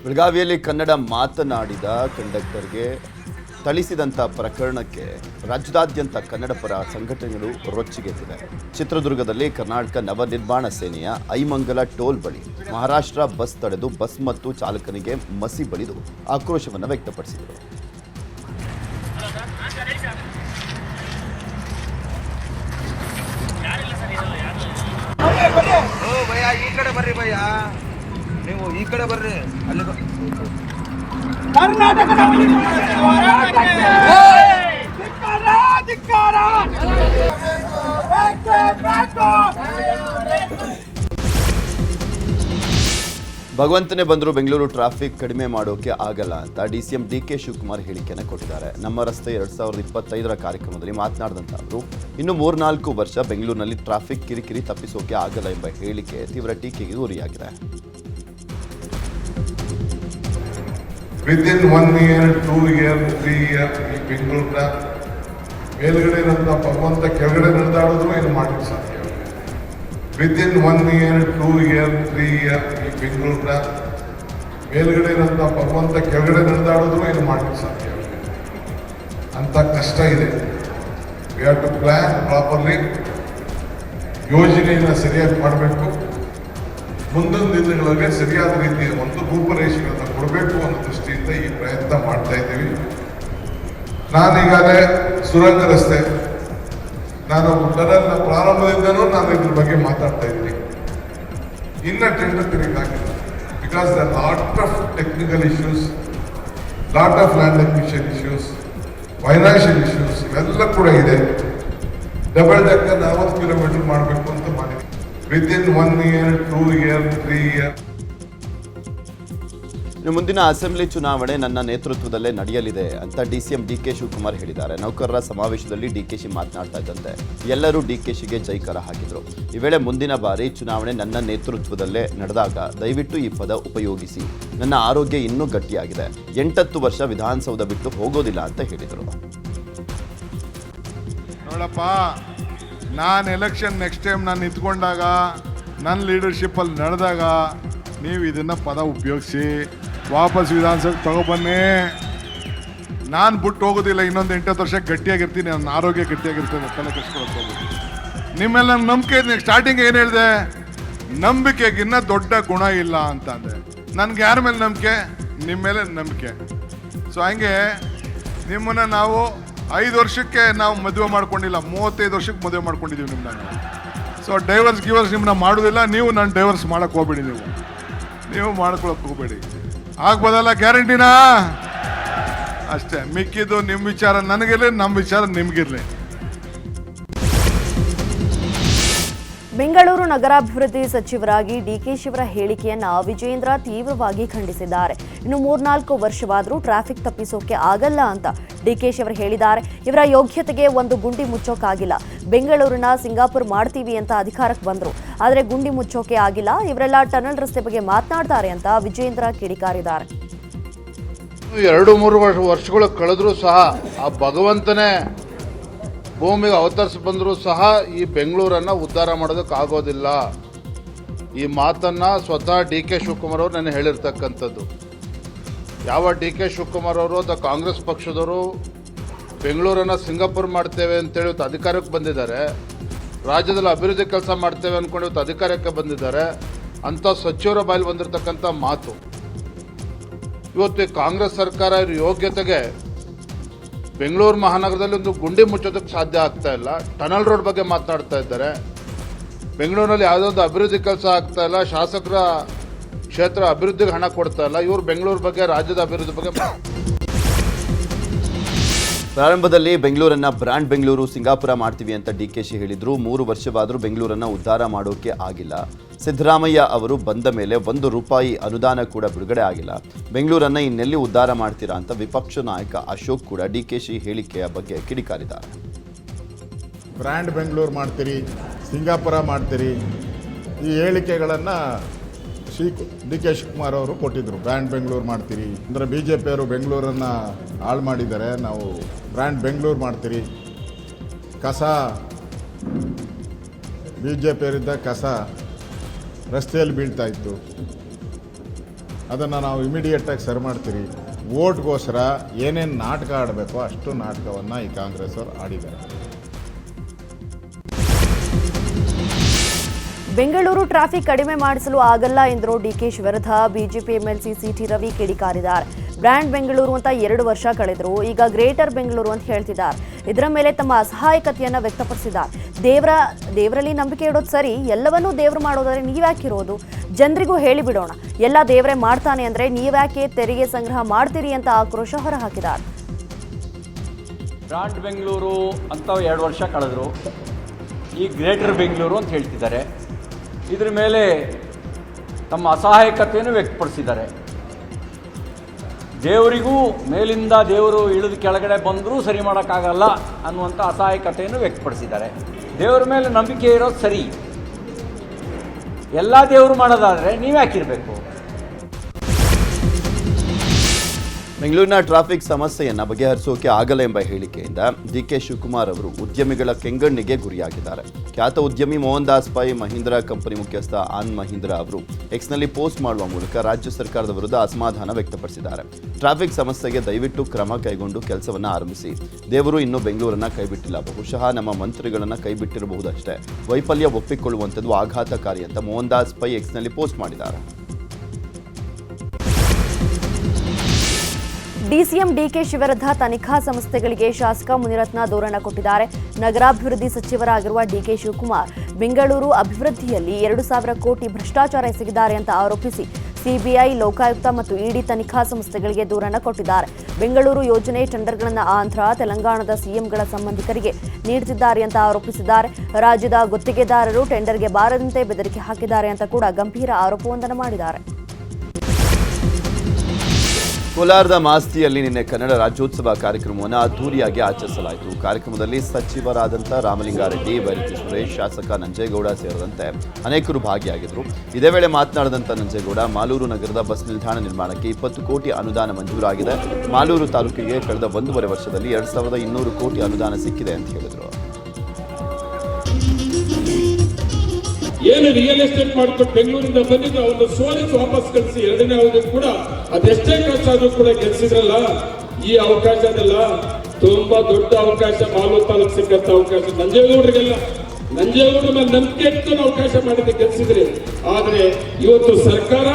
ಬೆಳಗಾವಿಯಲ್ಲಿ ಕನ್ನಡ ಮಾತನಾಡಿದ ಕಂಡಕ್ಟರ್ಗೆ ಥಳಿಸಿದಂಥ ಪ್ರಕರಣಕ್ಕೆ ರಾಜ್ಯದಾದ್ಯಂತ ಕನ್ನಡ ಪರ ಸಂಘಟನೆಗಳು ರೊಚ್ಚಿಗೆದ್ದಿದೆ. ಚಿತ್ರದುರ್ಗದಲ್ಲಿ ಕರ್ನಾಟಕ ನವನಿರ್ಮಾಣ ಸೇನೆಯ ಐಮಂಗಲ ಟೋಲ್ ಬಳಿ ಮಹಾರಾಷ್ಟ್ರ ಬಸ್ ತಡೆದು ಬಸ್ ಮತ್ತು ಚಾಲಕನಿಗೆ ಮಸಿ ಬಳಿದು ಆಕ್ರೋಶವನ್ನು ವ್ಯಕ್ತಪಡಿಸಿದರು. ಈ ಕಡೆ ಬರ್ರಿ ಭಯ್ಯ, ನೀವು ಈ ಕಡೆ ಬರ್ರಿ. ಅಲ್ಲಿ ಭಗವಂತನೇ ಬಂದರೂ ಬೆಂಗಳೂರು ಟ್ರಾಫಿಕ್ ಕಡಿಮೆ ಮಾಡೋಕೆ ಆಗಲ್ಲ ಅಂತ ಡಿಸಿಎಂ ಡಿಕೆ ಶಿವಕುಮಾರ್ ಹೇಳಿಕೆಯನ್ನು ಕೊಟ್ಟಿದ್ದಾರೆ. ನಮ್ಮ ರಸ್ತೆ 2025ರ ಕಾರ್ಯಕ್ರಮದಲ್ಲಿ ಮಾತನಾಡಿದಂಥ ಅವರು ಇನ್ನು 3-4 ವರ್ಷ ಬೆಂಗಳೂರಿನಲ್ಲಿ ಟ್ರಾಫಿಕ್ ಕಿರಿಕಿರಿ ತಪ್ಪಿಸೋಕೆ ಆಗಲ್ಲ ಎಂಬ ಹೇಳಿಕೆ ತೀವ್ರ ಟೀಕೆಗೆ ಗುರಿಯಾಗಿದೆ. ವಿದಿನ್ 1 year, 2 year, 3 year ಈ ಬೆಂಗಳೂರಿನ ಮೇಲ್ಗಡೆ ಇರೋಂಥ ಭಗವಂತ ಕೆಳಗಡೆ ನಡೆದಾಡಿದ್ರು ಏನು ಮಾಡಲಿಕ್ಕೆ ಸಾಧ್ಯ. ವಿದಿನ್ 1 year, 2 year, 3 year ಈ ಬೆಂಗಳೂರಿನ ಮೇಲ್ಗಡೆ ಇರೋಂಥ ಭಗವಂತ ಕೆಳಗಡೆ ನಡೆದಾಡಿದ್ರು ಏನು ಮಾಡಲಿಕ್ಕೆ ಸಾಧ್ಯ. ಅಂತ ಕಷ್ಟ ಇದೆ. We have to plan properly. ಯೋಜನೆಯನ್ನು ಸರಿಯಾಗಿ ಮಾಡಬೇಕು. ಮುಂದಿನ ದಿನಗಳಲ್ಲಿ ಸರಿಯಾದ ರೀತಿಯ ಒಂದು ರೂಪರೇಷೆಗಳನ್ನು ಕೊಡಬೇಕು ಅನ್ನೋ ದೃಷ್ಟಿಯಿಂದ ಈ ಪ್ರಯತ್ನ ಮಾಡ್ತಾ ಇದ್ದೀವಿ. ನಾನೀಗಾಗಲೇ ಸುರಂಗ ರಸ್ತೆ, ನಾನು ಟನಲ್ನ ಪ್ರಾರಂಭದಿಂದನೂ ನಾನು ಇದ್ರ ಬಗ್ಗೆ ಮಾತಾಡ್ತಾ ಇದ್ದೀನಿ. ಇನ್ನ ಟೆಂಡರ್ ತಿರುಗಾಗಿಲ್ಲ. Because the lot of technical issues, lot of land acquisition issues, financial issues ಇವೆಲ್ಲ ಕೂಡ ಇದೆ. ಡಬಲ್ ಡೆಕ್ಕರ್ 40 ಕಿಲೋಮೀಟರ್ ಮಾಡಬೇಕು ಅಂತ ಮಾಡಿದ್ದೀವಿ. Within 1 year, 2 year, 3 year. ಮುಂದಿನ ಅಸೆಂಬ್ಲಿ ಚುನಾವಣೆ ನನ್ನ ನೇತೃತ್ವದಲ್ಲೇ ನಡೆಯಲಿದೆ ಅಂತ ಡಿಸಿಎಂ ಡಿಕೆ ಶಿವಕುಮಾರ್ ಹೇಳಿದ್ದಾರೆ. ನೌಕರರ ಸಮಾವೇಶದಲ್ಲಿ ಡಿಕೆಶಿ ಮಾತನಾಡ್ತಾ ಇದ್ದಂತೆ ಎಲ್ಲರೂ ಡಿಕೆಶಿಗೆ ಜೈಕಾರ ಹಾಕಿದರು. ಈ ವೇಳೆ ಮುಂದಿನ ಬಾರಿ ಚುನಾವಣೆ ನನ್ನ ನೇತೃತ್ವದಲ್ಲೇ ನಡೆದಾಗ ದಯವಿಟ್ಟು ಈ ಪದ ಉಪಯೋಗಿಸಿ. ನನ್ನ ಆರೋಗ್ಯ ಇನ್ನೂ ಗಟ್ಟಿಯಾಗಿದೆ. 8 ವರ್ಷ ವಿಧಾನಸೌಧ ಬಿಟ್ಟು ಹೋಗೋದಿಲ್ಲ ಅಂತ ಹೇಳಿದರು. ನೋಡಪ್ಪ, ನಾನು ಎಲೆಕ್ಷನ್ ನೆಕ್ಸ್ಟ್ ಟೈಮ್ ನಾನು ನಿಂತ್ಕೊಂಡಾಗ ನನ್ನ ಲೀಡರ್ಶಿಪ್ಪಲ್ಲಿ ನಡೆದಾಗ ನೀವು ಇದನ್ನು ಪದ ಉಪಯೋಗಿಸಿ ವಾಪಸ್ ವಿಧಾನಸಭೆ ತಗೊಬನ್ನಿ. ನಾನು ಬಿಟ್ಟು ಹೋಗೋದಿಲ್ಲ. ಇನ್ನೊಂದು 8 ವರ್ಷ ಗಟ್ಟಿಯಾಗಿರ್ತೀನಿ. ನನ್ನ ಆರೋಗ್ಯ ಗಟ್ಟಿಯಾಗಿರ್ತದೆ. ತಲೆ ಕೆಡಿಸ್ಕೊಳಕ್ಕೆ ಹೋಗೋದು. ನಿಮ್ಮೆಲ್ಲ ನಮ್ಮ ನಂಬಿಕೆ. ಸ್ಟಾರ್ಟಿಂಗ್ ಏನು ಹೇಳಿದೆ? ನಂಬಿಕೆಗಿನ್ನ ದೊಡ್ಡ ಗುಣ ಇಲ್ಲ ಅಂತ ಅಂದೆ. ನನಗೆ ಯಾರ ಮೇಲೆ ನಂಬಿಕೆ? ನಿಮ್ಮ ಮೇಲೆ ನಂಬಿಕೆ. ಸೊ ಹಂಗೆ ನಿಮ್ಮನ್ನು ನಾವು 5 ವರ್ಷಕ್ಕೆ ನಾವು ಮದುವೆ ಮಾಡ್ಕೊಂಡಿಲ್ಲ, 35 ವರ್ಷಕ್ಕೆ ಮದುವೆ ಮಾಡ್ಕೊಂಡಿದ್ದೀವಿ ನಿಮ್ಮನ್ನ. ಸೊ ಡೈವರ್ಸ್ ನಿಮ್ಮನ್ನ ಮಾಡೋದಿಲ್ಲ. ನೀವು ನಾನು ಡೈವರ್ಸ್ ಮಾಡಕ್ಕೆ ಹೋಗ್ಬೇಡಿ. ನೀವು ಮಾಡ್ಕೊಳಕ್ಕೆ ಹೋಗ್ಬೇಡಿ. ಆಗ್ಬೋದಲ್ಲ? ಗ್ಯಾರಂಟಿನಾ? ಅಷ್ಟೇ. ಮಿಕ್ಕಿದ್ದು ನಿಮ್ಮ ವಿಚಾರ ನನಗಿರಲಿ, ನಮ್ಮ ವಿಚಾರ ನಿಮಗಿರಲಿ. ಬೆಂಗಳೂರು ನಗರಾಭಿವೃದ್ಧಿ ಸಚಿವರಾಗಿ ಡಿಕೆಶಿಯವರ ಹೇಳಿಕೆಯನ್ನ ವಿಜೇಂದ್ರ ತೀವ್ರವಾಗಿ ಖಂಡಿಸಿದ್ದಾರೆ. ಇನ್ನು 3-4 ವರ್ಷವಾದರೂ ಟ್ರಾಫಿಕ್ ತಪ್ಪಿಸೋಕೆ ಆಗಲ್ಲ ಅಂತ ಡಿಕೆಶಿಯವರು ಹೇಳಿದ್ದಾರೆ. ಇವರ ಯೋಗ್ಯತೆಗೆ ಒಂದು ಗುಂಡಿ ಮುಚ್ಚೋಕಾಗಿಲ್ಲ. ಬೆಂಗಳೂರಿನ ಸಿಂಗಾಪುರ್ ಮಾಡ್ತೀವಿ ಅಂತ ಅಧಿಕಾರಕ್ಕೆ ಬಂದರು, ಆದರೆ ಗುಂಡಿ ಮುಚ್ಚೋಕೆ ಆಗಿಲ್ಲ. ಇವರೆಲ್ಲ ಟನಲ್ ರಸ್ತೆ ಬಗ್ಗೆ ಮಾತನಾಡ್ತಾರೆ ಅಂತ ವಿಜೇಂದ್ರ ಕಿಡಿಕಾರಿದ್ದಾರೆ. 2-3 ವರ್ಷಗಳು ಕಳೆದ್ರೂ ಸಹ ಆ ಭಗವಂತನೇ ಭೂಮಿಗೆ ಅವತರಿಸಿ ಬಂದರೂ ಸಹ ಈ ಬೆಂಗಳೂರನ್ನು ಉದ್ಧಾರ ಮಾಡೋದಕ್ಕಾಗೋದಿಲ್ಲ. ಈ ಮಾತನ್ನು ಸ್ವತಃ ಡಿ ಕೆ ಶಿವಕುಮಾರ್ ಅವರು ನಾನು ಹೇಳಿರ್ತಕ್ಕಂಥದ್ದು. ಯಾವ ಡಿ ಕೆ ಶಿವಕುಮಾರ್ ಅವರು ಅಥವಾ ಕಾಂಗ್ರೆಸ್ ಪಕ್ಷದವರು ಬೆಂಗಳೂರನ್ನು ಸಿಂಗಾಪುರ್ ಮಾಡ್ತೇವೆ ಅಂತೇಳಿ ಇವತ್ತು ಅಧಿಕಾರಕ್ಕೆ ಬಂದಿದ್ದಾರೆ. ರಾಜ್ಯದಲ್ಲಿ ಅಭಿವೃದ್ಧಿ ಕೆಲಸ ಮಾಡ್ತೇವೆ ಅಂದ್ಕೊಂಡು ಇವತ್ತು ಅಧಿಕಾರಕ್ಕೆ ಬಂದಿದ್ದಾರೆ. ಅಂಥ ಸಚಿವರ ಬಾಯಲ್ಲಿ ಬಂದಿರತಕ್ಕಂಥ ಮಾತು ಇವತ್ತು ಕಾಂಗ್ರೆಸ್ ಸರ್ಕಾರ ಇವ್ರ ಯೋಗ್ಯತೆಗೆ ಬೆಂಗಳೂರು ಮಹಾನಗರದಲ್ಲಿ ಒಂದು ಗುಂಡಿ ಮುಚ್ಚೋದಕ್ಕೆ ಸಾಧ್ಯ ಆಗ್ತಾ ಇಲ್ಲ. ಟನಲ್ ರೋಡ್ ಬಗ್ಗೆ ಮಾತನಾಡ್ತಾ ಇದ್ದಾರೆ. ಬೆಂಗಳೂರಿನಲ್ಲಿ ಯಾವುದೋ ಒಂದು ಅಭಿವೃದ್ಧಿ ಕೆಲಸ ಆಗ್ತಾ ಇಲ್ಲ. ಶಾಸಕರ ಕ್ಷೇತ್ರ ಅಭಿವೃದ್ಧಿಗೆ ಹಣ ಕೊಡ್ತಾ ಇಲ್ಲ. ಇವರು ಬೆಂಗಳೂರು ಬಗ್ಗೆ, ರಾಜ್ಯದ ಅಭಿವೃದ್ಧಿ ಬಗ್ಗೆ. ಪ್ರಾರಂಭದಲ್ಲಿ ಬೆಂಗಳೂರನ್ನ ಬ್ರ್ಯಾಂಡ್ ಬೆಂಗಳೂರು ಸಿಂಗಾಪುರ ಮಾಡ್ತೀವಿ ಅಂತ ಡಿಕೆಶಿ ಹೇಳಿದ್ರು. 3 ವರ್ಷವಾದರೂ ಬೆಂಗಳೂರನ್ನ ಉದ್ಧಾರ ಮಾಡೋಕೆ ಆಗಿಲ್ಲ. ಸಿದ್ದರಾಮಯ್ಯ ಅವರು ಬಂದ ಮೇಲೆ ₹1 ಅನುದಾನ ಕೂಡ ಬಿಡುಗಡೆ ಆಗಿಲ್ಲ. ಬೆಂಗಳೂರನ್ನ ಇನ್ನೆಲ್ಲಿ ಉದ್ಧಾರ ಮಾಡ್ತೀರಾ ಅಂತ ವಿಪಕ್ಷ ನಾಯಕ ಅಶೋಕ್ ಕೂಡ ಡಿಕೆಶಿ ಹೇಳಿಕೆಯ ಬಗ್ಗೆ ಕಿಡಿಕಾರಿದ್ದಾರೆ. ಬ್ರ್ಯಾಂಡ್ ಬೆಂಗಳೂರು ಮಾಡ್ತೀರಿ, ಸಿಂಗಾಪುರ ಮಾಡ್ತೀರಿ, ಈ ಹೇಳಿಕೆಗಳನ್ನು ಡಿ ಕೆ ಶಿವಕುಮಾರ್ ಅವರು ಕೊಟ್ಟಿದ್ದರು. ಬ್ರ್ಯಾಂಡ್ ಬೆಂಗಳೂರು ಮಾಡ್ತೀರಿ ಅಂದರೆ BJP ಅವರು ಬೆಂಗಳೂರನ್ನು ಹಾಳು ಮಾಡಿದ್ದಾರೆ, ನಾವು ಬ್ರ್ಯಾಂಡ್ ಬೆಂಗಳೂರು ಮಾಡ್ತೀರಿ. ಕಸ BJP ಅವರಿದ್ದ ಕಸ ರಸ್ತೆಯಲ್ಲಿ ಬೀಳ್ತಾ ಇತ್ತು. ಅದನ್ನು ನಾವು ಇಮಿಡಿಯೇಟಾಗಿ ಸರಿ ಮಾಡ್ತೀರಿ. ಓಟ್ಗೋಸ್ಕರ ಏನೇನು ನಾಟಕ ಆಡಬೇಕೋ ಅಷ್ಟು ನಾಟಕವನ್ನು ಈ ಕಾಂಗ್ರೆಸ್ ಅವರು ಆಡಿದ್ದಾರೆ. ಬೆಂಗಳೂರು ಟ್ರಾಫಿಕ್ ಕಡಿಮೆ ಮಾಡಿಸಲು ಆಗಲ್ಲ ಎಂದರು ಡಿಕೆಶಿ ವಿರುದ್ಧ ಬಿಜೆಪಿ ಎಂಎಲ್ಸಿ ಸಿಟಿ ರವಿ ಕಿಡಿಕಾರಿದ್ದಾರೆ. ಬ್ರ್ಯಾಂಡ್ ಬೆಂಗಳೂರು ಅಂತ 2 ವರ್ಷ ಕಳೆದ್ರು, ಈಗ ಗ್ರೇಟರ್ ಬೆಂಗಳೂರು ಅಂತ ಹೇಳ್ತಿದ್ದಾರೆ. ಇದರ ಮೇಲೆ ತಮ್ಮ ಅಸಹಾಯಕತೆಯನ್ನು ವ್ಯಕ್ತಪಡಿಸಿದ್ದಾರೆ. ದೇವರಲ್ಲಿ ನಂಬಿಕೆ ಇಡೋದು ಸರಿ, ಎಲ್ಲವನ್ನೂ ದೇವರು ಮಾಡೋದಾದ್ರೆ ನೀವ್ಯಾಕಿರೋದು? ಜನರಿಗೂ ಹೇಳಿಬಿಡೋಣ, ಎಲ್ಲ ದೇವರೇ ಮಾಡ್ತಾನೆ ಅಂದರೆ ನೀವ್ಯಾಕೆ ತೆರಿಗೆ ಸಂಗ್ರಹ ಮಾಡ್ತೀರಿ ಅಂತ ಆಕ್ರೋಶ ಹೊರಹಾಕಿದ್ದಾರೆ. ಬ್ರಾಂಡ್ ಬೆಂಗಳೂರು ಅಂತ 2 ವರ್ಷ ಕಳೆದ್ರು, ಈ ಗ್ರೇಟರ್ ಬೆಂಗಳೂರು ಅಂತ ಹೇಳ್ತಿದ್ದಾರೆ. ಇದರ ಮೇಲೆ ತಮ್ಮ ಅಸಹಾಯಕತೆಯನ್ನು ವ್ಯಕ್ತಪಡಿಸಿದ್ದಾರೆ. ದೇವರಿಗೂ ಮೇಲಿಂದ ದೇವರು ಇಳಿದು ಕೆಳಗಡೆ ಬಂದರೂ ಸರಿ ಮಾಡೋಕ್ಕಾಗಲ್ಲ ಅನ್ನುವಂಥ ಅಸಹಾಯಕತೆಯನ್ನು ವ್ಯಕ್ತಪಡಿಸಿದ್ದಾರೆ. ದೇವರ ಮೇಲೆ ನಂಬಿಕೆ ಇರೋದು ಸರಿ, ಎಲ್ಲ ದೇವರು ಮಾಡೋದಾದರೆ ನೀವ್ಯಾಕಿರಬೇಕು? ಬೆಂಗಳೂರಿನ ಟ್ರಾಫಿಕ್ ಸಮಸ್ಯೆಯನ್ನು ಬಗೆಹರಿಸೋಕೆ ಆಗಲ್ಲ ಎಂಬ ಹೇಳಿಕೆಯಿಂದ ಡಿಕೆ ಶಿವಕುಮಾರ್ ಅವರು ಉದ್ಯಮಿಗಳ ಕೆಂಗಣ್ಣಿಗೆ ಗುರಿಯಾಗಿದ್ದಾರೆ. ಖ್ಯಾತ ಉದ್ಯಮಿ ಮೋಹನ್ ದಾಸ್ ಪೈ ಮಹೀಂದ್ರಾ ಕಂಪನಿ ಮುಖ್ಯಸ್ಥ ಆನಂದ್ ಮಹೀಂದ್ರಾ ಅವರು ಎಕ್ಸ್ನಲ್ಲಿ ಪೋಸ್ಟ್ ಮಾಡುವ ಮೂಲಕ ರಾಜ್ಯ ಸರ್ಕಾರದ ವಿರುದ್ಧ ಅಸಮಾಧಾನ ವ್ಯಕ್ತಪಡಿಸಿದ್ದಾರೆ. ಟ್ರಾಫಿಕ್ ಸಮಸ್ಯೆಗೆ ದಯವಿಟ್ಟು ಕ್ರಮ ಕೈಗೊಂಡು ಕೆಲಸವನ್ನು ಆರಂಭಿಸಿ. ದೇವರು ಇನ್ನೂ ಬೆಂಗಳೂರನ್ನ ಕೈಬಿಟ್ಟಿಲ್ಲ, ಬಹುಶಃ ನಮ್ಮ ಮಂತ್ರಿಗಳನ್ನು ಕೈಬಿಟ್ಟಿರಬಹುದಷ್ಟೇ. ವೈಫಲ್ಯ ಒಪ್ಪಿಕೊಳ್ಳುವಂಥದ್ದು ಆಘಾತಕಾರಿ ಅಂತ ಮೋಹನ್ ದಾಸ್ ಪೈ ಎಕ್ಸ್ನಲ್ಲಿ ಪೋಸ್ಟ್ ಮಾಡಿದ್ದಾರೆ. ಡಿಸಿಎಂ ಡಿಕೆಶಿ ವಿರುದ್ಧ ತನಿಖಾ ಸಂಸ್ಥೆಗಳಿಗೆ ಶಾಸಕ ಮುನಿರತ್ನ ದೂರನ್ನು ಕೊಟ್ಟಿದ್ದಾರೆ. ನಗರಾಭಿವೃದ್ಧಿ ಸಚಿವರಾಗಿರುವ ಡಿಕೆ ಶಿವಕುಮಾರ್ ಬೆಂಗಳೂರು ಅಭಿವೃದ್ಧಿಯಲ್ಲಿ 2,000 ಕೋಟಿ ಭ್ರಷ್ಟಾಚಾರ ಎಸಗಿದ್ದಾರೆ ಅಂತ ಆರೋಪಿಸಿ ಸಿಬಿಐ, ಲೋಕಾಯುಕ್ತ ಮತ್ತು ಇಡಿ ತನಿಖಾ ಸಂಸ್ಥೆಗಳಿಗೆ ದೂರನ್ನು ಕೊಟ್ಟಿದ್ದಾರೆ. ಬೆಂಗಳೂರು ಯೋಜನೆ ಟೆಂಡರ್ಗಳನ್ನು ಆಂಧ್ರ, ತೆಲಂಗಾಣದ ಸಿಎಂಗಳ ಸಂಬಂಧಿಕರಿಗೆ ನೀಡುತ್ತಿದ್ದಾರೆ ಅಂತ ಆರೋಪಿಸಿದ್ದಾರೆ. ರಾಜ್ಯದ ಗುತ್ತಿಗೆದಾರರು ಟೆಂಡರ್ಗೆ ಬಾರದಂತೆ ಬೆದರಿಕೆ ಹಾಕಿದ್ದಾರೆ ಅಂತ ಕೂಡ ಗಂಭೀರ ಆರೋಪವೊಂದನ್ನು ಮಾಡಿದ್ದಾರೆ. ಕೋಲಾರದ ಮಾಸ್ತಿಯಲ್ಲಿ ನಿನ್ನೆ ಕನ್ನಡ ರಾಜ್ಯೋತ್ಸವ ಕಾರ್ಯಕ್ರಮವನ್ನು ಅದ್ದೂರಿಯಾಗಿ ಆಚರಿಸಲಾಯಿತು. ಕಾರ್ಯಕ್ರಮದಲ್ಲಿ ಸಚಿವರಾದಂಥ ರಾಮಲಿಂಗಾರೆಡ್ಡಿ, ಬೈರತಿ ಸುರೇಶ್, ಶಾಸಕ ನಂಜೇಗೌಡ ಸೇರಿದಂತೆ ಅನೇಕರು ಭಾಗಿಯಾಗಿದ್ದರು. ಇದೇ ವೇಳೆ ಮಾತನಾಡಿದಂಥ ನಂಜೇಗೌಡ, ಮಾಲೂರು ನಗರದ ಬಸ್ ನಿಲ್ದಾಣ ನಿರ್ಮಾಣಕ್ಕೆ 20 ಕೋಟಿ ಅನುದಾನ ಮಂಜೂರಾಗಿದೆ. ಮಾಲೂರು ತಾಲೂಕಿಗೆ ಕಳೆದ 1.5 ವರ್ಷದಲ್ಲಿ 2,200 ಕೋಟಿ ಅನುದಾನ ಸಿಕ್ಕಿದೆ ಅಂತ ಹೇಳಿದರು. ಏನು ರಿಯಲ್ ಎಸ್ಟೇಟ್ ಮಾಡಿಕೊಂಡು ಬೆಂಗಳೂರಿಂದ ಬಂದಿದ್ದು ಅವನ್ನ ಸೋಲಿಸಿ ವಾಪಸ್ ಕಳಿಸಿ 2ನೇ ಅವಧಿಗೆ ಕೂಡ ಅದೆಷ್ಟೇ ಖರ್ಚು ಆದ್ರೂ ಕೂಡ ಗೆಲ್ಸಿದ್ರಲ್ಲ. ಈ ಅವಕಾಶ ಅದಲ್ಲ, ತುಂಬಾ ದೊಡ್ಡ ಅವಕಾಶ, ಮಾಲೂರು ತಾಲೂಕು ಸಿಕ್ಕಂತ ಅವಕಾಶ. ನಂಜೇಗೌಡರ ಮೇಲೆ ನಂಬಿಕೆ ಇಟ್ಟು ಅವಕಾಶ ಮಾಡಿದ್ರೆ ಗೆಲ್ಸಿದ್ರಿ. ಆದ್ರೆ ಇವತ್ತು ಸರ್ಕಾರ,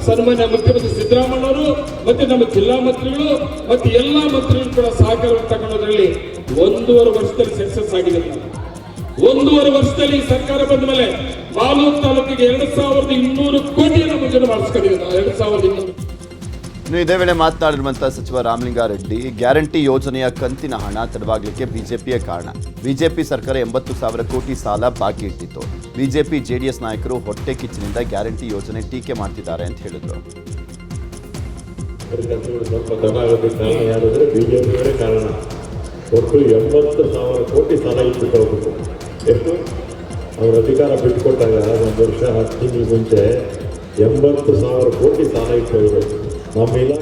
ಸನ್ಮಾನ್ಯ ಮುಖ್ಯಮಂತ್ರಿ ಸಿದ್ದರಾಮಯ್ಯವರು ಮತ್ತೆ ನಮ್ಮ ಜಿಲ್ಲಾ ಮಂತ್ರಿಗಳು ಮತ್ತೆ ಎಲ್ಲಾ ಮಂತ್ರಿಗಳು ಕೂಡ ಸಹಕಾರವನ್ನು ತಗೊಳ್ಳೋದ್ರಲ್ಲಿ 1.5 ವರ್ಷದಲ್ಲಿ ಸಕ್ಸಸ್ ಆಗಿದೆ. 1.5 ವರ್ಷದಲ್ಲಿ ಸರ್ಕಾರ ಬಂದ ಮೇಲೆ ಮಾಲೂರು ತಾಲೂಕಿಗೆ 2,200 ಕೋಟಿಯನ್ನು ಮಂಜೂರು ಮಾಡಿಸ್ಕೊಂಡಿದೆ. 2,200. ಇನ್ನು ಇದೇ ವೇಳೆ ಮಾತನಾಡಿರುವಂಥ ಸಚಿವ ರಾಮಲಿಂಗಾರೆಡ್ಡಿ, ಗ್ಯಾರಂಟಿ ಯೋಜನೆಯ ಕಂತಿನ ಹಣ ತಡವಾಗಲಿಕ್ಕೆ ಬಿಜೆಪಿಯೇ ಕಾರಣ. ಬಿಜೆಪಿ ಸರ್ಕಾರ 80,000 ಕೋಟಿ ಸಾಲ ಬಾಕಿ ಇಟ್ಟಿತ್ತು. ಬಿಜೆಪಿ ಜೆಡಿಎಸ್ ನಾಯಕರು ಹೊಟ್ಟೆ ಕಿಚ್ಚಿನಿಂದ ಗ್ಯಾರಂಟಿ ಯೋಜನೆ ಟೀಕೆ ಮಾಡ್ತಿದ್ದಾರೆ ಅಂತ ಹೇಳಿದರು. ಸ್ವಲ್ಪ ದನ ಆಗೋದಕ್ಕೆ ಯಾರಾದರೆ ಬಿಜೆಪಿಯವರೇ ಕಾರಣ. ಒಟ್ಟು 80,000 ಕೋಟಿ ಸಾಲ ಇಟ್ಬಿಟ್ಟು ಹೋಗ್ಬೇಕು. ಎಷ್ಟು ಅವ್ರ ಅಧಿಕಾರ ಬಿಟ್ಟುಕೊಟ್ಟಾಗ 1 ವರ್ಷ 10 ತಿಂಗಳ ಮುಂಚೆ 80,000 ಕೋಟಿ ಸಾಲ ಇಟ್ಟು ನಮ್ಮಿಲ್ಲ.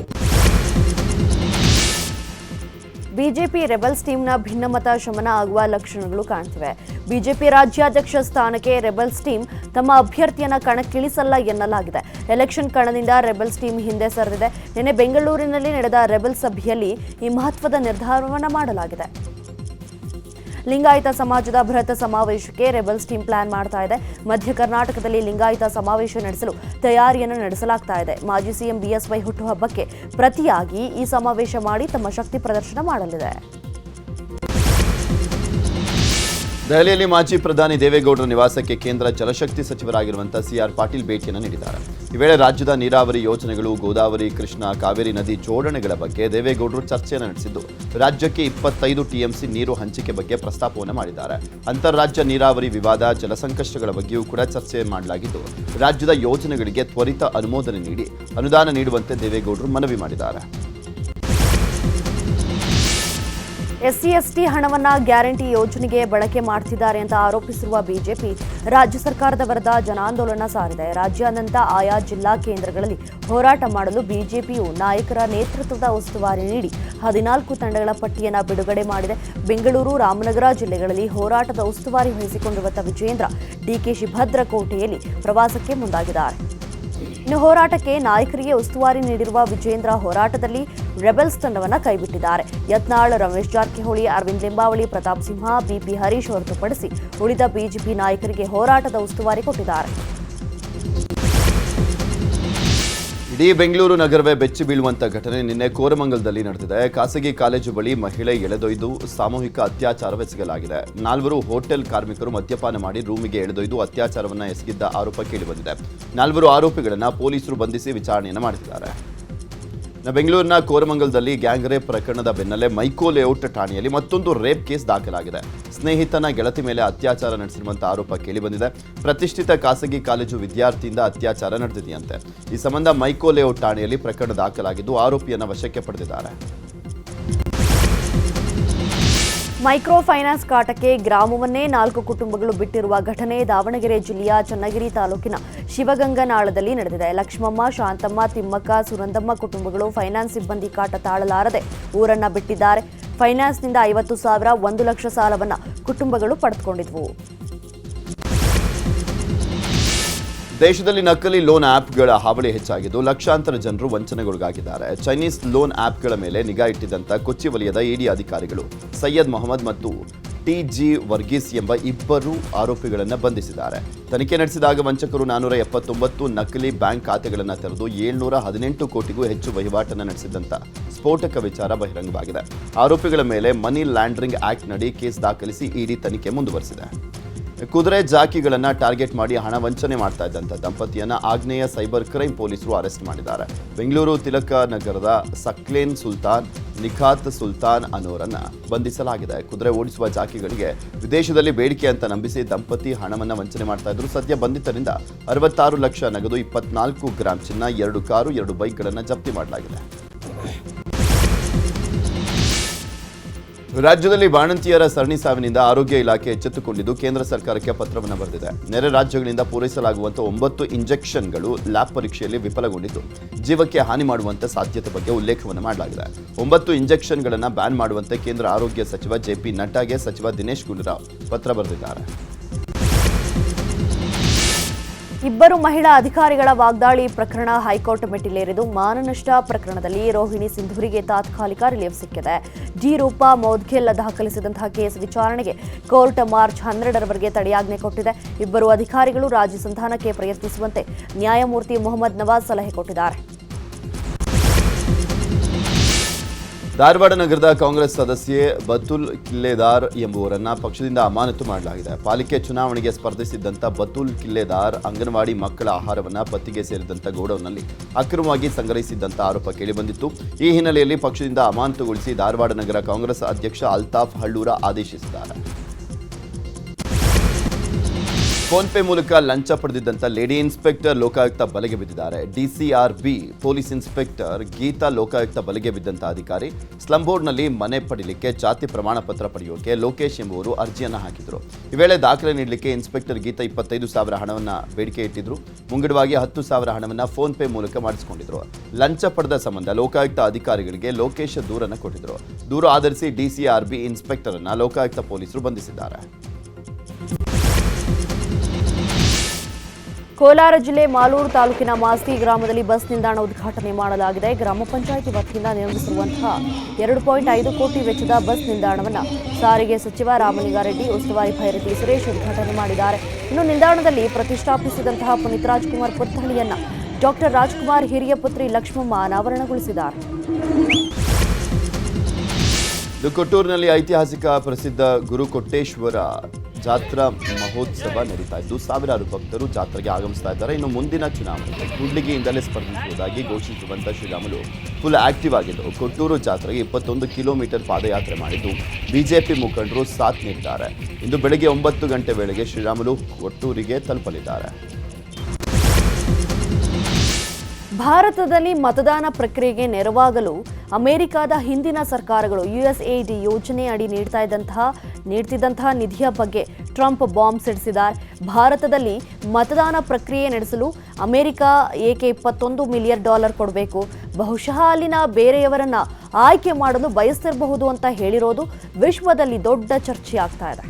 ಬಿಜೆಪಿ ರೆಬಲ್ಸ್ ಟೀಮ್ನ ಭಿನ್ನಮತ ಶಮನ ಆಗುವ ಲಕ್ಷಣಗಳು ಕಾಣ್ತಿವೆ. ಬಿಜೆಪಿ ರಾಜ್ಯಾಧ್ಯಕ್ಷ ಸ್ಥಾನಕ್ಕೆ ರೆಬಲ್ಸ್ ಟೀಮ್ ತಮ್ಮ ಅಭ್ಯರ್ಥಿಯನ್ನ ಕಣಕ್ಕಿಳಿಸಲ್ಲ ಎನ್ನಲಾಗಿದೆ. ಎಲೆಕ್ಷನ್ ಕಣದಿಂದ ರೆಬಲ್ಸ್ ಟೀಮ್ ಹಿಂದೆ ಸರಿದಿದೆ. ನಿನ್ನೆ ಬೆಂಗಳೂರಿನಲ್ಲಿ ನಡೆದ ರೆಬಲ್ಸ್ ಸಭೆಯಲ್ಲಿ ಈ ಮಹತ್ವದ ನಿರ್ಧಾರವನ್ನು ಮಾಡಲಾಗಿದೆ. ಲಿಂಗಾಯತ ಸಮಾಜದ ಬೃಹತ್ ಸಮಾವೇಶಕ್ಕೆ ರೆಬಲ್ಸ್ ಟೀಮ್ ಪ್ಲಾನ್ ಮಾಡ್ತಾ ಇದೆ. ಮಧ್ಯ ಕರ್ನಾಟಕದಲ್ಲಿ ಲಿಂಗಾಯತ ಸಮಾವೇಶ ನಡೆಸಲು ತಯಾರಿಯನ್ನು ನಡೆಸಲಾಗ್ತಾ ಇದೆ. ಮಾಜಿ ಸಿಎಂ ಬಿಎಸ್ವೈ ಹುಟ್ಟುಹಬ್ಬಕ್ಕೆ ಪ್ರತಿಯಾಗಿ ಈ ಸಮಾವೇಶ ಮಾಡಿ ತಮ್ಮ ಶಕ್ತಿ ಪ್ರದರ್ಶನ ಮಾಡಲಿದೆ. ದೆಹಲಿಯಲ್ಲಿ ಮಾಜಿ ಪ್ರಧಾನಿ ದೇವೇಗೌಡರ ನಿವಾಸಕ್ಕೆ ಕೇಂದ್ರ ಜಲಶಕ್ತಿ ಸಚಿವರಾಗಿರುವಂಥ ಸಿಆರ್ ಪಾಟೀಲ್ ಭೇಟಿಯನ್ನು ನೀಡಿದ್ದಾರೆ. ಈ ವೇಳೆ ರಾಜ್ಯದ ನೀರಾವರಿ ಯೋಜನೆಗಳು, ಗೋದಾವರಿ, ಕೃಷ್ಣ, ಕಾವೇರಿ ನದಿ ಜೋಡಣೆಗಳ ಬಗ್ಗೆ ದೇವೇಗೌಡರು ಚರ್ಚೆಯನ್ನು ನಡೆಸಿದ್ದು, ರಾಜ್ಯಕ್ಕೆ 25 ಟಿಎಂಸಿ ನೀರು ಹಂಚಿಕೆ ಬಗ್ಗೆ ಪ್ರಸ್ತಾಪವನ್ನು ಮಾಡಿದ್ದಾರೆ. ಅಂತಾರಾಜ್ಯ ನೀರಾವರಿ ವಿವಾದ, ಜಲಸಂಕಷ್ಟಗಳ ಬಗ್ಗೆಯೂ ಕೂಡ ಚರ್ಚೆ ಮಾಡಲಾಗಿದ್ದು, ರಾಜ್ಯದ ಯೋಜನೆಗಳಿಗೆ ತ್ವರಿತ ಅನುಮೋದನೆ ನೀಡಿ ಅನುದಾನ ನೀಡುವಂತೆ ದೇವೇಗೌಡರು ಮನವಿ ಮಾಡಿದ್ದಾರೆ. ಎಸ್ಸಿ ಎಸ್ಟಿ ಹಣವನ್ನ ಗ್ಯಾರಂಟಿ ಯೋಜನೆಗೆ ಬಳಕೆ ಮಾಡ್ತಿದ್ದಾರೆ ಅಂತ ಆರೋಪಿಸಿರುವ ಬಿಜೆಪಿ ರಾಜ್ಯ ಸರ್ಕಾರದ ವಿರುದ್ಧ ಜನಾಂದೋಲನ ಸಾರಿದೆ. ರಾಜ್ಯಾದ್ಯಂತ ಆಯಾ ಜಿಲ್ಲಾ ಕೇಂದ್ರಗಳಲ್ಲಿ ಹೋರಾಟ ಮಾಡಲು ಬಿಜೆಪಿಯು ನಾಯಕರ ನೇತೃತ್ವದ ಉಸ್ತುವಾರಿ ನೀಡಿ 14 ತಂಡಗಳ ಪಟ್ಟಿಯನ್ನು ಬಿಡುಗಡೆ ಮಾಡಿದೆ. ಬೆಂಗಳೂರು, ರಾಮನಗರ ಜಿಲ್ಲೆಗಳಲ್ಲಿ ಹೋರಾಟದ ಉಸ್ತುವಾರಿ ವಹಿಸಿಕೊಂಡಿರುವ ವಿಜೇಂದ್ರ ಡಿಕೆಶಿ ಭದ್ರಕೋಟೆಯಲ್ಲಿ ಪ್ರವಾಸಕ್ಕೆ ಮುಂದಾಗಿದ್ದಾರೆ. ಇನ್ನು ಹೋರಾಟಕ್ಕೆ ನಾಯಕರಿಗೆ ಉಸ್ತುವಾರಿ ನೀಡಿರುವ ವಿಜೇಂದ್ರ ಹೋರಾಟದಲ್ಲಿ ರೆಬೆಲ್ಸ್ ತಂಡವನ್ನು ಕೈಬಿಟ್ಟಿದ್ದಾರೆ. ಯತ್ನಾಳ್, ರಮೇಶ್ ಜಾರಕಿಹೊಳಿ, ಅರವಿಂದ್ ಲಿಂಬಾವಳಿ, ಪ್ರತಾಪ್ ಸಿಂಹ, ಬಿಪಿ ಹರೀಶ್ ಹೊರತುಪಡಿಸಿ ಉಳಿದ ಬಿಜೆಪಿ ನಾಯಕರಿಗೆ ಹೋರಾಟದ ಉಸ್ತುವಾರಿ ಕೊಟ್ಟಿದ್ದಾರೆ. ಇಡೀ ಬೆಂಗಳೂರು ನಗರವೇ ಬೆಚ್ಚಿ ಬೀಳುವಂತ ಘಟನೆ ನಿನ್ನೆ ಕೋರಮಂಗಲದಲ್ಲಿ ನಡೆದಿದೆ. ಖಾಸಗಿ ಕಾಲೇಜು ಬಳಿ ಮಹಿಳೆ ಎಳೆದೊಯ್ದು ಸಾಮೂಹಿಕ ಅತ್ಯಾಚಾರವೆಸಗಲಾಗಿದೆ. 4 ಹೋಟೆಲ್ ಕಾರ್ಮಿಕರು ಮದ್ಯಪಾನ ಮಾಡಿ ರೂಮಿಗೆ ಎಳೆದೊಯ್ದು ಅತ್ಯಾಚಾರವನ್ನ ಎಸಗಿದ್ದ ಆರೋಪ ಕೇಳಿಬಂದಿದೆ. 4 ಆರೋಪಿಗಳನ್ನ ಪೊಲೀಸರು ಬಂಧಿಸಿ ವಿಚಾರಣೆಯನ್ನು ಮಾಡುತ್ತಿದ್ದಾರೆ. ಬೆಂಗಳೂರಿನ ಕೋರಮಂಗಲದಲ್ಲಿ ಗ್ಯಾಂಗ್ ರೇಪ್ ಪ್ರಕರಣದ ಬೆನ್ನಲ್ಲೇ ಮೈಕೋ ಲೇಔಟ್ ಠಾಣೆಯಲ್ಲಿ ಮತ್ತೊಂದು ರೇಪ್ ಕೇಸ್ ದಾಖಲಾಗಿದೆ. ಸ್ನೇಹಿತನ ಗೆಳತಿ ಮೇಲೆ ಅತ್ಯಾಚಾರ ನಡೆಸಿರುವಂತಹ ಆರೋಪ ಕೇಳಿಬಂದಿದೆ. ಪ್ರತಿಷ್ಠಿತ ಖಾಸಗಿ ಕಾಲೇಜು ವಿದ್ಯಾರ್ಥಿಯಿಂದ ಅತ್ಯಾಚಾರ ನಡೆದಿದೆಯಂತೆ. ಈ ಸಂಬಂಧ ಮೈಕೋ ಲೇಔಟ್ ಠಾಣೆಯಲ್ಲಿ ಪ್ರಕರಣ ದಾಖಲಾಗಿದ್ದು ಆರೋಪಿಯನ್ನು ವಶಕ್ಕೆ ಪಡೆದಿದ್ದಾರೆ. ಮೈಕ್ರೋ ಫೈನಾನ್ಸ್ ಕಾಟಕ್ಕೆ ಗ್ರಾಮವನ್ನೇ 4 ಕುಟುಂಬಗಳು ಬಿಟ್ಟಿರುವ ಘಟನೆ ದಾವಣಗೆರೆ ಜಿಲ್ಲೆಯ ಚನ್ನಗಿರಿ ತಾಲೂಕಿನ ಶಿವಗಂಗನಾಳದಲ್ಲಿ ನಡೆದಿದೆ. ಲಕ್ಷ್ಮಮ್ಮ, ಶಾಂತಮ್ಮ, ತಿಮ್ಮಕ್ಕ, ಸುನಂದಮ್ಮ ಕುಟುಂಬಗಳು ಫೈನಾನ್ಸ್ ಸಿಬ್ಬಂದಿ ಕಾಟ ತಾಳಲಾರದೆ ಊರನ್ನ ಬಿಟ್ಟಿದ್ದಾರೆ. ಫೈನಾನ್ಸ್ನಿಂದ 50,000, 1 ಲಕ್ಷ ಸಾಲವನ್ನು ಕುಟುಂಬಗಳು ಪಡೆದುಕೊಂಡಿದ್ವು. ದೇಶದಲ್ಲಿ ನಕಲಿ ಲೋನ್ ಆ್ಯಪ್ಗಳ ಹಾವಳಿ ಹೆಚ್ಚಾಗಿದ್ದು ಲಕ್ಷಾಂತರ ಜನರು ವಂಚನೆಗೊಳಗಾಗಿದ್ದಾರೆ. ಚೈನೀಸ್ ಲೋನ್ ಆ್ಯಪ್ಗಳ ಮೇಲೆ ನಿಗಾ ಇಟ್ಟಿದ್ದಂಥ ಕೊಚ್ಚಿ ವಲಯದ ಇಡಿ ಅಧಿಕಾರಿಗಳು ಸೈಯದ್ ಮೊಹಮ್ಮದ್ ಮತ್ತು ಟಿ.ಜಿ. ವರ್ಗೀಸ್ ಎಂಬ 2 ಆರೋಪಿಗಳನ್ನು ಬಂಧಿಸಿದ್ದಾರೆ. ತನಿಖೆ ನಡೆಸಿದಾಗ ವಂಚಕರು 479 ನಕಲಿ ಬ್ಯಾಂಕ್ ಖಾತೆಗಳನ್ನು ತೆರೆದು 718 ಕೋಟಿಗೂ ಹೆಚ್ಚು ವಹಿವಾಟನ್ನು ನಡೆಸಿದಂಥ ಸ್ಫೋಟಕ ವಿಚಾರ ಬಹಿರಂಗವಾಗಿದೆ. ಆರೋಪಿಗಳ ಮೇಲೆ ಮನಿ ಲ್ಯಾಂಡ್ರಿಂಗ್ ಆಕ್ಟ್ನಡಿ ಕೇಸ್ ದಾಖಲಿಸಿ ಇಡಿ ತನಿಖೆ ಮುಂದುವರೆಸಿದೆ. ಕುದುರೆ ಜಾಕಿಗಳನ್ನು ಟಾರ್ಗೆಟ್ ಮಾಡಿ ಹಣ ವಂಚನೆ ಮಾಡ್ತಾ ಇದ್ದಂಥ ದಂಪತಿಯನ್ನು ಆಗ್ನೇಯ ಸೈಬರ್ ಕ್ರೈಮ್ ಪೊಲೀಸರು ಅರೆಸ್ಟ್ ಮಾಡಿದ್ದಾರೆ. ಬೆಂಗಳೂರು ತಿಲಕ ನಗರದ ಸಕ್ಲೇನ್ ಸುಲ್ತಾನ್, ನಿಖಾತ್ ಸುಲ್ತಾನ್ ಅನ್ನೋರನ್ನು ಬಂಧಿಸಲಾಗಿದೆ. ಕುದುರೆ ಓಡಿಸುವ ಜಾಕಿಗಳಿಗೆ ವಿದೇಶದಲ್ಲಿ ಬೇಡಿಕೆ ಅಂತ ನಂಬಿಸಿ ದಂಪತಿ ಹಣವನ್ನು ವಂಚನೆ ಮಾಡ್ತಾ ಇದ್ರು. ಸದ್ಯ ಬಂಧಿತರಿಂದ 66 ಲಕ್ಷ ನಗದು, 24 ಗ್ರಾಂ ಚಿನ್ನ, 2 ಕಾರು, 2 ಬೈಕ್ಗಳನ್ನು ಜಪ್ತಿ ಮಾಡಲಾಗಿದೆ. ರಾಜ್ಯದಲ್ಲಿ ಬಾಣಂತಿಯರ ಸರಣಿ ಸಾವಿನಿಂದ ಆರೋಗ್ಯ ಇಲಾಖೆ ಎಚ್ಚೆತ್ತುಕೊಂಡಿದ್ದು ಕೇಂದ್ರ ಸರ್ಕಾರಕ್ಕೆ ಪತ್ರವನ್ನು ಬರೆದಿದೆ. ನೆರೆ ರಾಜ್ಯಗಳಿಂದ ಪೂರೈಸಲಾಗುವಂಥ 9 ಇಂಜೆಕ್ಷನ್ಗಳು ಲ್ಯಾಬ್ ಪರೀಕ್ಷೆಯಲ್ಲಿ ವಿಫಲಗೊಂಡಿದ್ದು ಜೀವಕ್ಕೆ ಹಾನಿ ಮಾಡುವಂಥ ಸಾಧ್ಯತೆ ಬಗ್ಗೆ ಉಲ್ಲೇಖವನ್ನು ಮಾಡಲಾಗಿದೆ. 9 ಇಂಜೆಕ್ಷನ್ಗಳನ್ನು ಬ್ಯಾನ್ ಮಾಡುವಂತೆ ಕೇಂದ್ರ ಆರೋಗ್ಯ ಸಚಿವ ಜೆ.ಪಿ. ನಡ್ಡಾಗೆ ಸಚಿವ ದಿನೇಶ್ ಗುಂಡೂರಾವ್ ಪತ್ರ ಬರೆದಿದ್ದಾರೆ. 2 ಮಹಿಳಾ ಅಧಿಕಾರಿಗಳ ವಾಗ್ದಾಳಿ ಪ್ರಕರಣ ಹೈಕೋರ್ಟ್ ಮೆಟ್ಟಿಲೇರಿದ್ದು ಮಾನನಷ್ಟ ಪ್ರಕರಣದಲ್ಲಿ ರೋಹಿಣಿ ಸಿಂಧೂರಿಗೆ ತಾತ್ಕಾಲಿಕ ರಿಲೀಫ್ ಸಿಕ್ಕಿದೆ. ಡಿ. ರೂಪಾ ಮೌದ್ಗಿಲ್ ದಾಖಲಿಸಿದಂತಹ ಕೇಸ್ ವಿಚಾರಣೆಗೆ ಕೋರ್ಟ್ ಮಾರ್ಚ್ 12ರವರೆಗೆ ತಡೆಯಾಜ್ಞೆ ಕೊಟ್ಟಿದೆ. 2 ಅಧಿಕಾರಿಗಳು ರಾಜಿ ಸಂಧಾನಕ್ಕೆ ಪ್ರಯತ್ನಿಸುವಂತೆ ನ್ಯಾಯಮೂರ್ತಿ ಮೊಹಮ್ಮದ್ ನವಾಜ್ ಸಲಹೆ ಕೊಟ್ಟಿದ್ದಾರೆ. ಧಾರವಾಡ ನಗರದ ಕಾಂಗ್ರೆಸ್ ಸದಸ್ಯೆ ಬತುಲ್ ಕಿಲ್ಲೆದಾರ್ ಎಂಬುವರನ್ನ ಪಕ್ಷದಿಂದ ಅಮಾನತು ಮಾಡಲಾಗಿದೆ. ಪಾಲಿಕೆ ಚುನಾವಣೆಗೆ ಸ್ಪರ್ಧಿಸಿದ್ದಂಥ ಬತುಲ್ ಕಿಲ್ಲೆದಾರ್ ಅಂಗನವಾಡಿ ಮಕ್ಕಳ ಆಹಾರವನ್ನು ಪತ್ತಿಗೆ ಸೇರಿದಂಥ ಗೋಡೌನ್ನಲ್ಲಿ ಅಕ್ರಮವಾಗಿ ಸಂಗ್ರಹಿಸಿದ್ದಂಥ ಆರೋಪ ಕೇಳಿಬಂದಿತ್ತು. ಈ ಹಿನ್ನೆಲೆಯಲ್ಲಿ ಪಕ್ಷದಿಂದ ಅಮಾನತುಗೊಳಿಸಿ ಧಾರವಾಡ ನಗರ ಕಾಂಗ್ರೆಸ್ ಅಧ್ಯಕ್ಷ ಅಲ್ತಾಫ್ ಹಳ್ಳೂರ ಆದೇಶಿಸಿದ್ದಾರೆ. ಫೋನ್ಪೇ ಮೂಲಕ ಲಂಚ ಪಡೆದಿದ್ದಂಥ ಲೇಡಿ ಇನ್ಸ್ಪೆಕ್ಟರ್ ಲೋಕಾಯುಕ್ತ ಬಲೆಗೆ ಬಿದ್ದಿದ್ದಾರೆ. ಡಿಸಿಆರ್ಬಿ ಪೊಲೀಸ್ ಇನ್ಸ್ಪೆಕ್ಟರ್ ಗೀತಾ ಲೋಕಾಯುಕ್ತ ಬಲೆಗೆ ಬಿದ್ದಂಥ ಅಧಿಕಾರಿ ಸ್ಲಂ ಬೋರ್ಡ್ನಲ್ಲಿ ಮನೆ ಪಡೆಯಲಿಕ್ಕೆ ಜಾತಿ ಪ್ರಮಾಣ ಪತ್ರ ಪಡೆಯೋಕೆ ಲೋಕೇಶ್ ಎಂಬುವರು ಅರ್ಜಿಯನ್ನು ಹಾಕಿದ್ರು. ಈ ವೇಳೆ ದಾಖಲೆ ನೀಡಲಿಕ್ಕೆ ಇನ್ಸ್ಪೆಕ್ಟರ್ ಗೀತಾ 25,000 ಹಣವನ್ನು ಬೇಡಿಕೆ ಇಟ್ಟಿದ್ರು. ಮುಂಗಡವಾಗಿ 10,000 ಹಣವನ್ನು ಫೋನ್ಪೇ ಮೂಲಕ ಮಾಡಿಸಿಕೊಂಡಿದ್ರು. ಲಂಚ ಪಡೆದ ಸಂಬಂಧ ಲೋಕಾಯುಕ್ತ ಅಧಿಕಾರಿಗಳಿಗೆ ಲೋಕೇಶ್ ದೂರನ್ನು ಕೊಟ್ಟಿದ್ರು. ದೂರು ಆಧರಿಸಿ ಡಿಸಿಆರ್ಬಿ ಇನ್ಸ್ಪೆಕ್ಟರ್ ಅನ್ನು ಲೋಕಾಯುಕ್ತ ಪೊಲೀಸರು ಬಂಧಿಸಿದ್ದಾರೆ. ಕೋಲಾರ ಜಿಲ್ಲೆ ಮಾಲೂರು ತಾಲೂಕಿನ ಮಾಸ್ತಿ ಗ್ರಾಮದಲ್ಲಿ ಬಸ್ ನಿಲ್ದಾಣ ಉದ್ಘಾಟನೆ ಮಾಡಲಾಗಿದೆ. ಗ್ರಾಮ ಪಂಚಾಯಿತಿ ವತಿಯಿಂದ ನಿರ್ಮಿಸಿರುವಂತಹ 2.5 ಕೋಟಿ ವೆಚ್ಚದ ಬಸ್ ನಿಲ್ದಾಣವನ್ನು ಸಾರಿಗೆ ಸಚಿವ ರಾಮಲಿಂಗಾರೆಡ್ಡಿ, ಉಸ್ತುವಾರಿ ಭೈರತಿ ಸುರೇಶ್ ಉದ್ಘಾಟನೆ ಮಾಡಿದ್ದಾರೆ. ಇನ್ನು ನಿಲ್ದಾಣದಲ್ಲಿ ಪ್ರತಿಷ್ಠಾಪಿಸಿದಂತಹ ಪುನೀತ್ ರಾಜ್ಕುಮಾರ್ ಪುತ್ಥಳಿಯನ್ನ ಡಾಕ್ಟರ್ ರಾಜ್ಕುಮಾರ್ ಹಿರಿಯ ಪುತ್ರಿ ಲಕ್ಷ್ಮಮ್ಮ ಅನಾವರಣಗೊಳಿಸಿದ್ದಾರೆ. ಕೊಟ್ಟೂರಿನಲ್ಲಿ ಐತಿಹಾಸಿಕ ಪ್ರಸಿದ್ಧ ಗುರುಕೊಟ್ಟೇಶ್ವರ ಜಾತ್ರಾ ಮಹೋತ್ಸವ ನಡೀತಾ ಇದ್ದು ಸಾವಿರಾರು ಭಕ್ತರು ಜಾತ್ರೆಗೆ ಆಗಮಿಸ್ತಾ ಇದ್ದಾರೆ. ಇನ್ನು ಮುಂದಿನ ಚುನಾವಣೆಗೆ ಕೂಡ್ಲಿಗಿಯಿಂದಲೇ ಸ್ಪರ್ಧಿಸುವುದಾಗಿ ಘೋಷಿಸುವಂಥ ಶ್ರೀರಾಮುಲು ಫುಲ್ ಆಕ್ಟಿವ್ ಆಗಿದ್ದು ಕೊಟ್ಟೂರು ಜಾತ್ರೆಗೆ 21 ಕಿಲೋಮೀಟರ್ ಪಾದಯಾತ್ರೆ ಮಾಡಿದ್ದು ಬಿಜೆಪಿ ಮುಖಂಡರು ಸಾಥ್ ನೀಡಿದ್ದಾರೆ. ಇಂದು ಬೆಳಗ್ಗೆ 9 ಗಂಟೆ ವೇಳೆಗೆ ಶ್ರೀರಾಮುಲು ಕೊಟ್ಟೂರಿಗೆ ತಲುಪಲಿದ್ದಾರೆ. ಭಾರತದಲ್ಲಿ ಮತದಾನ ಪ್ರಕ್ರಿಯೆಗೆ ನೆರವಾಗಲು ಅಮೆರಿಕದ ಹಿಂದಿನ ಸರ್ಕಾರಗಳು USAID ಯೋಜನೆ ಅಡಿ ನೀಡ್ತಿದ್ದಂತಹ ನಿಧಿಯ ಬಗ್ಗೆ ಟ್ರಂಪ್ ಬಾಂಬ್ ಸಿಡಿಸಿದ್ದಾರೆ. ಭಾರತದಲ್ಲಿ ಮತದಾನ ಪ್ರಕ್ರಿಯೆ ನಡೆಸಲು ಅಮೆರಿಕ ಏಕೆ $21 ಮಿಲಿಯನ್ ಕೊಡಬೇಕು, ಬಹುಶಃ ಅಲ್ಲಿನ ಬೇರೆಯವರನ್ನ ಆಯ್ಕೆ ಮಾಡಲು ಬಯಸ್ತಿರಬಹುದು ಅಂತ ಹೇಳಿರೋದು ವಿಶ್ವದಲ್ಲಿ ದೊಡ್ಡ ಚರ್ಚೆ ಆಗ್ತಾ ಇದೆ.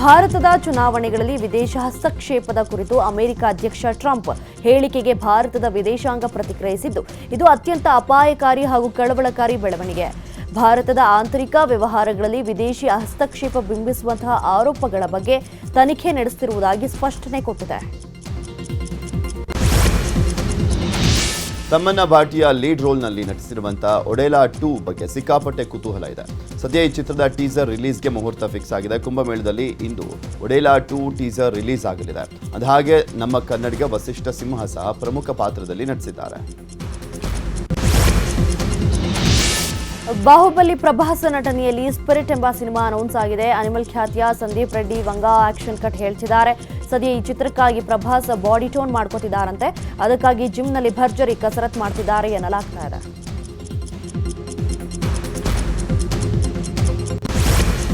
ಭಾರತದ ಚುನಾವಣೆಗಳಲ್ಲಿ ವಿದೇಶ ಹಸ್ತಕ್ಷೇಪದ ಕುರಿತು ಅಮೆರಿಕ ಅಧ್ಯಕ್ಷ ಟ್ರಂಪ್ ಹೇಳಿಕೆಗೆ ಭಾರತದ ವಿದೇಶಾಂಗ ಪ್ರತಿಕ್ರಿಯಿಸಿದ್ದು, ಇದು ಅತ್ಯಂತ ಅಪಾಯಕಾರಿ ಹಾಗೂ ಕಳವಳಕಾರಿ ಬೆಳವಣಿಗೆ. ಭಾರತದ ಆಂತರಿಕ ವ್ಯವಹಾರಗಳಲ್ಲಿ ವಿದೇಶಿ ಹಸ್ತಕ್ಷೇಪ ಬಿಂಬಿಸುವಂತಹ ಆರೋಪಗಳ ಬಗ್ಗೆ ತನಿಖೆ ನಡೆಸುತ್ತಿರುವುದಾಗಿ ಸ್ಪಷ್ಟನೆ ಕೊಟ್ಟಿದೆ. ತಮ್ಮನ್ನ ಭಾಟಿಯ ಲೀಡ್ ರೋಲ್ನಲ್ಲಿ ನಟಿಸಿರುವಂತಹ ಒಡೆಲಾ 2 ಬಗ್ಗೆ ಸಿಕ್ಕಾಪಟ್ಟೆ ಕುತೂಹಲ ಇದೆ. ಸದ್ಯ ಈ ಚಿತ್ರದ ಟೀಸರ್ ರಿಲೀಸ್ಗೆ ಮುಹೂರ್ತ ಫಿಕ್ಸ್ ಆಗಿದೆ. ಕುಂಭಮೇಳದಲ್ಲಿ ಇಂದು ಒಡೆಲಾ 2 ಟೀಸರ್ ರಿಲೀಸ್ ಆಗಲಿದೆ. ಅದಾಗೆ ನಮ್ಮ ಕನ್ನಡಿಗ ವಸಿಷ್ಠ ಸಿಂಹ ಸಹ ಪ್ರಮುಖ ಪಾತ್ರದಲ್ಲಿ ನಟಿಸಿದ್ದಾರೆ. ಬಾಹುಬಲಿ ಪ್ರಭಾಸ್ ನಟನೆಯಲ್ಲಿ ಸ್ಪಿರಿಟ್ ಎಂಬ ಸಿನಿಮಾ ಅನೌನ್ಸ್ ಆಗಿದೆ. ಅನಿಮಲ್ ಖ್ಯಾತಿಯ ಸಂದೀಪ್ ರೆಡ್ಡಿ ವಂಗಾ ಆಕ್ಷನ್ ಕಟ್ ಹೇಳ್ತಿದ್ದಾರೆ. ಸದ್ಯ ಈ ಚಿತ್ರಕ್ಕಾಗಿ ಪ್ರಭಾಸ್ ಬಾಡಿ ಟೋನ್ ಮಾಡ್ಕೋತಿದ್ದಾರಂತೆ. ಅದಕ್ಕಾಗಿ ಜಿಮ್ನಲ್ಲಿ ಭರ್ಜರಿ ಕಸರತ್ ಮಾಡ್ತಿದ್ದಾರೆ ಎನ್ನಲಾಗ್ತಾ ಇದೆ.